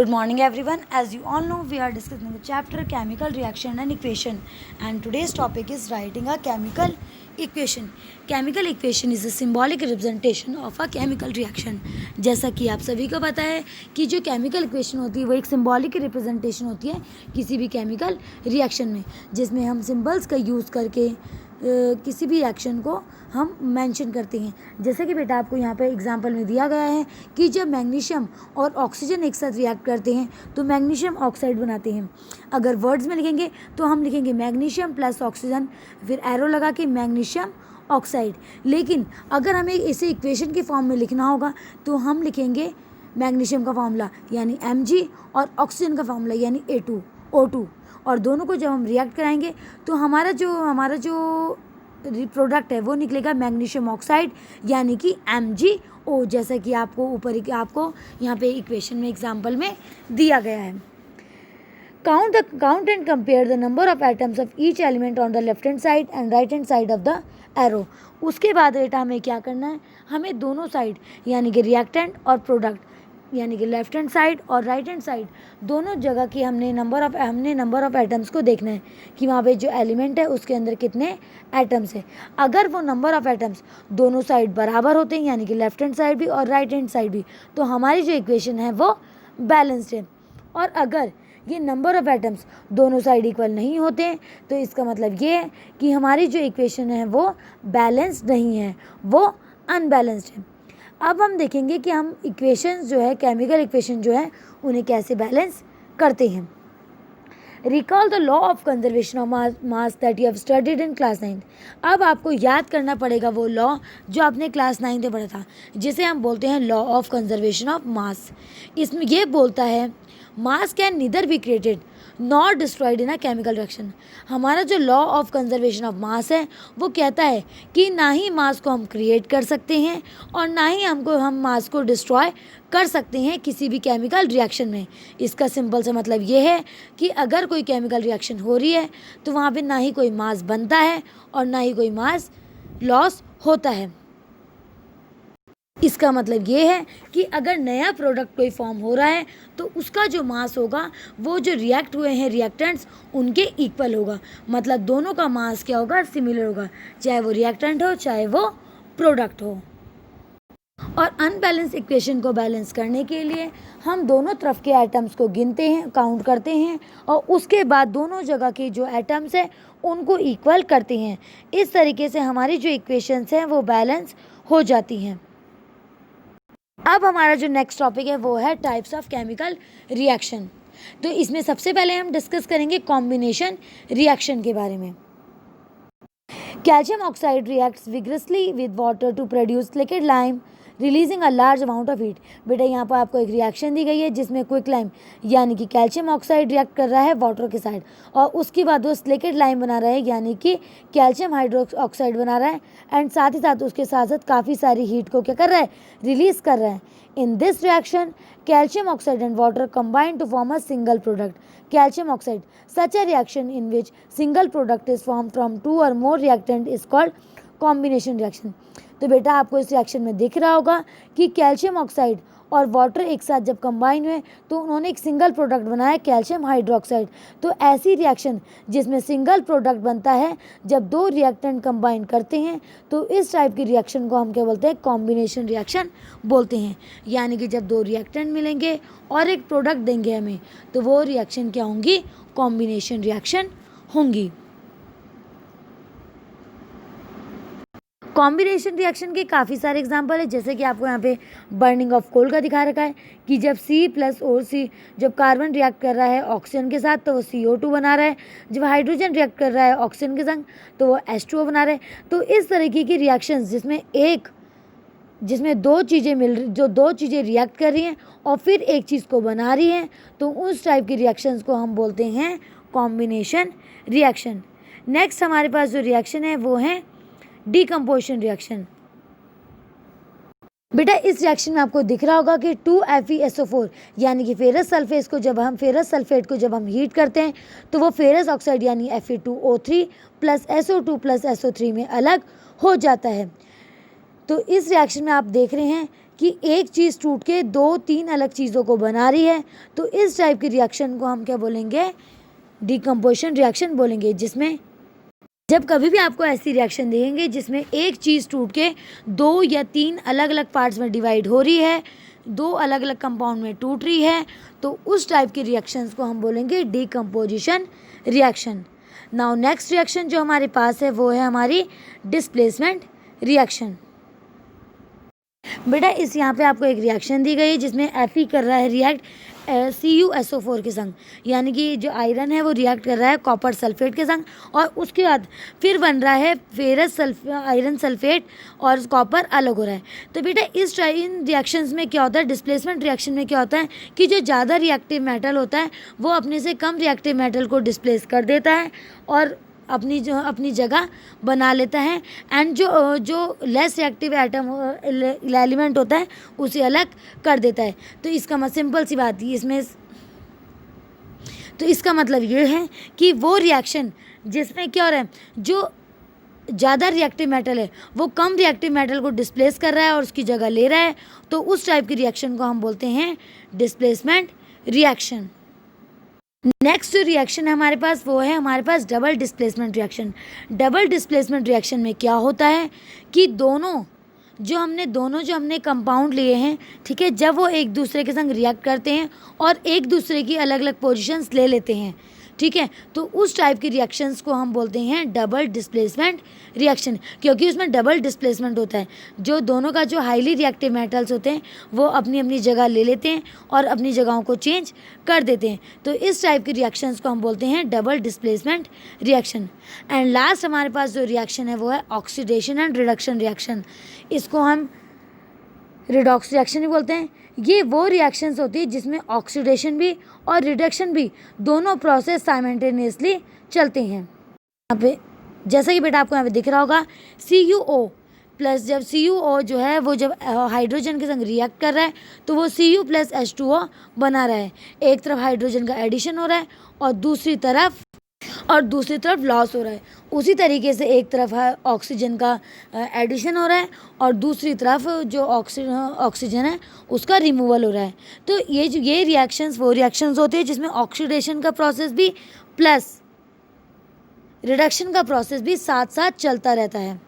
Good morning everyone. As you all know, we are discussing the chapter chemical reaction and equation, and today's topic is writing a chemical equation. Chemical equation is a symbolic representation of a chemical reaction. जैसा कि आप सभी को पता है कि जो chemical equation होती है वो एक सिंबॉलिक रिप्रेजेंटेशन होती है किसी भी केमिकल रिएक्शन में, जिसमें हम सिंबल्स का यूज़ करके किसी भी रिएक्शन को हम मेंशन करते हैं। जैसे कि बेटा आपको यहाँ पे एग्जांपल में दिया गया है कि जब मैग्नीशियम और ऑक्सीजन एक साथ रिएक्ट करते हैं तो मैग्नीशियम ऑक्साइड बनाते हैं। अगर वर्ड्स में लिखेंगे तो हम लिखेंगे मैग्नीशियम प्लस ऑक्सीजन, फिर एरो लगा के मैग्नीशियम ऑक्साइड। लेकिन अगर हमें इसे इक्वेशन के फॉर्म में लिखना होगा तो हम लिखेंगे मैग्नीशियम का फॉर्मूला यानी Mg और ऑक्सीजन का फॉर्मूला यानी O2, और दोनों को जब हम रिएक्ट कराएंगे तो हमारा जो प्रोडक्ट है वो निकलेगा मैग्नीशियम ऑक्साइड यानी कि MgO, जैसा कि आपको यहाँ पे इक्वेशन में एग्जांपल में दिया गया है। Count and compare the number of atoms of each element on the left hand side and right hand side of the arrow। उसके बाद बेटा हमें क्या करना है, हमें दोनों साइड यानी कि रिएक्टेंट और प्रोडक्ट यानी कि लेफ्ट हैंड साइड और राइट हैंड साइड दोनों जगह की हमने नंबर ऑफ़ एटम्स को देखना है कि वहाँ पे जो एलिमेंट है उसके अंदर कितने एटम्स है। अगर वो नंबर ऑफ़ एटम्स दोनों साइड बराबर होते हैं यानी कि लेफ्ट हैंड साइड भी और राइट हैंड साइड भी, तो हमारी जो इक्वेशन है वो बैलेंस्ड है। और अगर ये नंबर ऑफ़ एटम्स दोनों साइड इक्वल नहीं होते हैं तो इसका मतलब ये है कि हमारी जो इक्वेशन है वो बैलेंस्ड नहीं है, वो अनबैलेंस्ड है। अब हम देखेंगे कि हम इक्वेशंस जो है केमिकल इक्वेशन जो है उन्हें कैसे बैलेंस करते हैं। Recall the law of conservation of mass that you have studied in class 9। अब आपको याद करना पड़ेगा वो लॉ जो आपने क्लास 9 में पढ़ा था, जिसे हम बोलते हैं law of conservation of mass. इसमें ये बोलता है मास can neither be created not destroyed in a chemical reaction. हमारा जो law of conservation of mass है वो कहता है कि ना ही मास को हम क्रिएट कर सकते हैं और ना ही हम मास को डिस्ट्रॉय कर सकते हैं किसी भी केमिकल रिएक्शन में। इसका सिंपल सा मतलब ये है कि अगर कोई केमिकल रिएक्शन हो रही है तो वहाँ पे ना ही कोई मास बनता है और ना ही कोई मास लॉस होता है। इसका मतलब ये है कि अगर नया प्रोडक्ट कोई फॉर्म हो रहा है तो उसका जो मास होगा वो जो रिएक्ट हुए हैं रिएक्टेंट्स उनके इक्वल होगा। मतलब दोनों का मास क्या होगा, सिमिलर होगा, चाहे वो रिएक्टेंट हो चाहे वो प्रोडक्ट हो। और अनबैलेंस इक्वेशन को बैलेंस करने के लिए हम दोनों तरफ के एटम्स को गिनते हैं, काउंट करते हैं और उसके बाद दोनों जगह के जो एटम्स हैं उनको इक्वल करते हैं। इस तरीके से हमारी जो इक्वेशंस हैं वो बैलेंस हो जाती हैं। अब हमारा जो नेक्स्ट टॉपिक है वो है टाइप्स ऑफ केमिकल रिएक्शन। तो इसमें सबसे पहले हम डिस्कस करेंगे कॉम्बिनेशन रिएक्शन के बारे में। Calcium oxide reacts vigorously with water to produce liquid lime releasing a large amount of heat. बेटा यहाँ पर आपको एक रिएक्शन दी गई है जिसमें क्विक लाइम यानी कि कैल्शियम ऑक्साइड रिएक्ट कर रहा है वाटर के साथ और उसके बाद वो लिक्विड लाइम बना रहा है यानी कि कैल्शियम हाइड्रोक्साइड बना रहा है, एंड साथ ही साथ उसके साथ साथ काफ़ी सारी हीट को क्या कर रहा है, रिलीज कर रहा है। In this reaction calcium oxide and water combine to form a single product, calcium oxide. Such a reaction in which single product is formed from two or more reactant is called combination reaction। तो बेटा आपको इस reaction में दिख रहा होगा कि calcium oxide और वाटर एक साथ जब कंबाइन हुए तो उन्होंने एक सिंगल प्रोडक्ट बनाया कैल्शियम हाइड्रोक्साइड। तो ऐसी रिएक्शन जिसमें सिंगल प्रोडक्ट बनता है जब दो रिएक्टेंट कंबाइन करते हैं तो इस टाइप की रिएक्शन को हम क्या बोलते हैं, कॉम्बिनेशन रिएक्शन बोलते हैं। यानी कि जब दो रिएक्टेंट मिलेंगे और एक प्रोडक्ट देंगे हमें तो वो रिएक्शन क्या होंगी, कॉम्बिनेशन रिएक्शन होंगी। कॉम्बिनेशन रिएक्शन के काफ़ी सारे एग्जांपल है, जैसे कि आपको यहाँ पे बर्निंग ऑफ कोल का दिखा रखा है कि जब C प्लस O3 जब कार्बन रिएक्ट कर रहा है ऑक्सीजन के साथ तो वो CO2 बना रहा है, जब हाइड्रोजन रिएक्ट कर रहा है ऑक्सीजन के संग तो वो H2O बना रहा है। तो इस तरीके की रिएक्शंस जिसमें दो चीज़ें रिएक्ट कर रही हैं और फिर एक चीज़ को बना रही हैं तो उस टाइप की रिएक्शंस को हम बोलते हैं कॉम्बिनेशन रिएक्शन। नेक्स्ट हमारे पास जो रिएक्शन है वो है डीकम्पोजिशन रिएक्शन। बेटा इस रिएक्शन में आपको दिख रहा होगा कि 2FeSO4 यानी कि फेरस सल्फेट को जब हम हीट करते हैं तो वो फेरस ऑक्साइड यानी Fe2O3 plus SO2 plus SO3 में अलग हो जाता है। तो इस रिएक्शन में आप देख रहे हैं कि एक चीज़ टूट के 2-3 अलग चीज़ों को बना रही है, तो इस टाइप की रिएक्शन को हम क्या बोलेंगे, डिकम्पोजिशन रिएक्शन बोलेंगे। जिसमें जब कभी भी आपको ऐसी रिएक्शन देखेंगे जिसमें एक चीज़ टूट के 2 या 3 अलग अलग पार्ट्स में डिवाइड हो रही है, 2 अलग अलग कंपाउंड में टूट रही है, तो उस टाइप की रिएक्शंस को हम बोलेंगे decomposition reaction. Now next reaction जो हमारे पास है वो है हमारी डिस्प्लेसमेंट रिएक्शन। बेटा इस यहाँ पे आपको एक रिएक्शन दी गई है जिसमें Fe कर रहा है रिएक्ट CuSO4 के संग, यानी कि जो आयरन है वो रिएक्ट कर रहा है कॉपर सल्फेट के संग, और उसके बाद फिर बन रहा है फेरस आयरन सल्फेट और कॉपर अलग हो रहा है। तो बेटा इन रिएक्शंस में क्या होता है, डिस्प्लेसमेंट रिएक्शन में क्या होता है कि जो ज़्यादा रिएक्टिव मेटल होता है वो अपने से कम रिएक्टिव मेटल को डिस्प्लेस कर देता है और अपनी जगह बना लेता है, एंड जो लेस रिएक्टिव एटम एलिमेंट होता है उसे अलग कर देता है। तो इसका सिंपल सी बात है इसमें, तो इसका मतलब ये है कि वो रिएक्शन जिसमें क्या हो रहा है, जो ज़्यादा रिएक्टिव मेटल है वो कम रिएक्टिव मेटल को डिस्प्लेस कर रहा है और उसकी जगह ले रहा है, तो उस टाइप की रिएक्शन को हम बोलते हैं डिस्प्लेसमेंट रिएक्शन। नेक्स्ट जो रिएक्शन है हमारे पास वो है हमारे पास double displacement reaction. Double displacement reaction में क्या होता है कि दोनों जो हमने कंपाउंड लिए हैं, ठीक है, जब वो एक दूसरे के संग रिएक्ट करते हैं और एक दूसरे की अलग अलग पोजीशंस ले लेते हैं, ठीक है, तो उस टाइप की रिएक्शंस को हम बोलते हैं डबल डिस्प्लेसमेंट रिएक्शन, क्योंकि उसमें डबल डिस्प्लेसमेंट होता है। जो दोनों का जो हाईली रिएक्टिव मेटल्स होते हैं वो अपनी अपनी जगह ले लेते हैं और अपनी जगहों को चेंज कर देते हैं, तो इस टाइप की रिएक्शंस को हम बोलते हैं double displacement reaction. And last हमारे पास जो रिएक्शन है वो है ऑक्सीडेशन एंड रिडक्शन रिएक्शन। इसको हम रिडॉक्स रिएक्शन भी बोलते हैं। ये वो रिएक्शंस होती है जिसमें ऑक्सीडेशन भी और रिडक्शन भी दोनों प्रोसेस साइमल्टेनियसली चलते हैं। यहाँ पे जैसा कि बेटा आपको यहाँ पे दिख रहा होगा CuO प्लस, जब CuO जो है वो जब हाइड्रोजन के संग रिएक्ट कर रहा है तो वो Cu प्लस H2O बना रहा है। एक तरफ हाइड्रोजन का एडिशन हो रहा है और दूसरी तरफ लॉस हो रहा है। उसी तरीके से एक तरफ ऑक्सीजन का एडिशन हो रहा है और दूसरी तरफ जो ऑक्सीजन है उसका रिमूवल हो रहा है। तो ये रिएक्शंस वो रिएक्शंस होते हैं जिसमें ऑक्सीडेशन का प्रोसेस भी प्लस रिडक्शन का प्रोसेस भी साथ साथ चलता रहता है।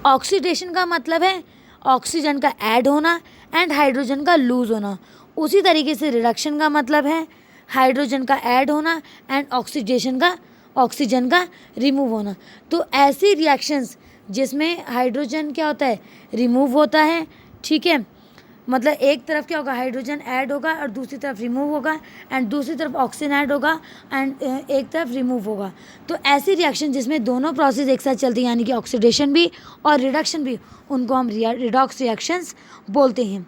ऑक्सीडेशन का मतलब है ऑक्सीजन का ऐड होना एंड हाइड्रोजन का लूज होना। उसी तरीके से रिडक्शन का मतलब है हाइड्रोजन का ऐड होना एंड ऑक्सीजन का रिमूव होना। तो ऐसी रिएक्शंस जिसमें हाइड्रोजन क्या होता है, रिमूव होता है, ठीक है, मतलब एक तरफ क्या होगा, हाइड्रोजन ऐड होगा और दूसरी तरफ रिमूव होगा, एंड दूसरी तरफ ऑक्सीजन ऐड होगा एंड एक तरफ रिमूव होगा। तो ऐसी रिएक्शन जिसमें दोनों प्रोसेस एक साथ चलती हैं, यानी कि ऑक्सीडेशन भी और रिडक्शन भी, उनको हम रिडॉक्स रिएक्शंस बोलते हैं।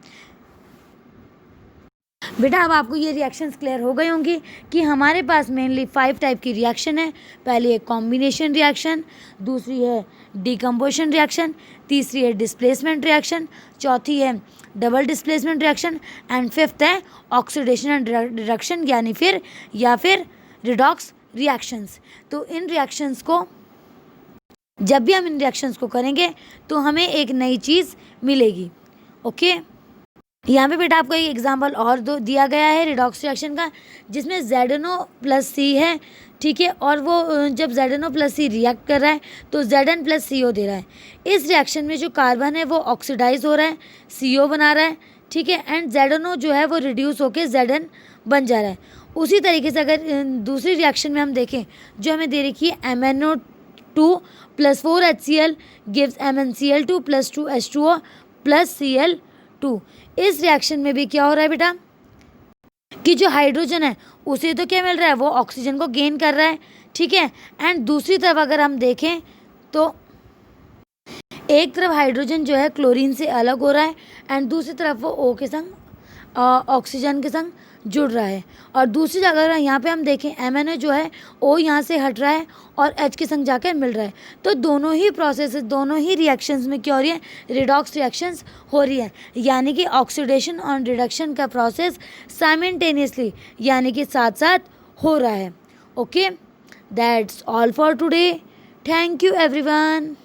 बेटा अब आपको ये रिएक्शंस क्लियर हो गई होंगी कि हमारे पास मेनली 5 टाइप की रिएक्शन है। पहली है कॉम्बिनेशन रिएक्शन, दूसरी है डिकम्पोजिशन रिएक्शन, तीसरी है डिस्प्लेसमेंट रिएक्शन, चौथी है double displacement reaction and fifth है ऑक्सीडेशन एंड रिडक्शन या फिर रिडॉक्स रिएक्शंस। तो इन रिएक्शंस को जब भी हम इन रिएक्शंस को करेंगे तो हमें एक नई चीज़ मिलेगी। ओके, यहाँ पे बेटा आपको एक एग्जांपल और दिया गया है रिडॉक्स रिएक्शन का, जिसमें ZnO प्लस C है, ठीक है, और वो जब ZnO प्लस C रिएक्ट कर रहा है तो Zn प्लस CO दे रहा है। इस रिएक्शन में जो कार्बन है वो ऑक्सीडाइज हो रहा है, CO बना रहा है, ठीक है, एंड ZnO जो है वो रिड्यूस होकर Zn बन जा रहा है। उसी तरीके से अगर दूसरी रिएक्शन में हम देखें जो हमें दे रखी है MnO2 plus 4HCl gives MnCl2 plus 2H2O plus Cl2। इस रिएक्शन में भी क्या हो रहा है बेटा कि जो हाइड्रोजन है उसे तो क्या मिल रहा है, वो ऑक्सीजन को गेन कर रहा है, ठीक है, एंड दूसरी तरफ अगर हम देखें तो एक तरफ हाइड्रोजन जो है क्लोरीन से अलग हो रहा है एंड दूसरी तरफ वो O के संग ऑक्सीजन के संग जुड़ रहा है, और दूसरी जगह अगर यहाँ पे हम देखें MnO जो है O यहाँ से हट रहा है और H के संग जाकर मिल रहा है। तो दोनों ही प्रोसेसेस, दोनों ही रिएक्शंस में क्या हो रही है, रिडॉक्स रिएक्शंस हो रही है, यानी कि ऑक्सीडेशन और रिडक्शन का प्रोसेस साइमल्टेनियसली यानी कि साथ साथ हो रहा है। Okay, that's all for today. Thank you everyone.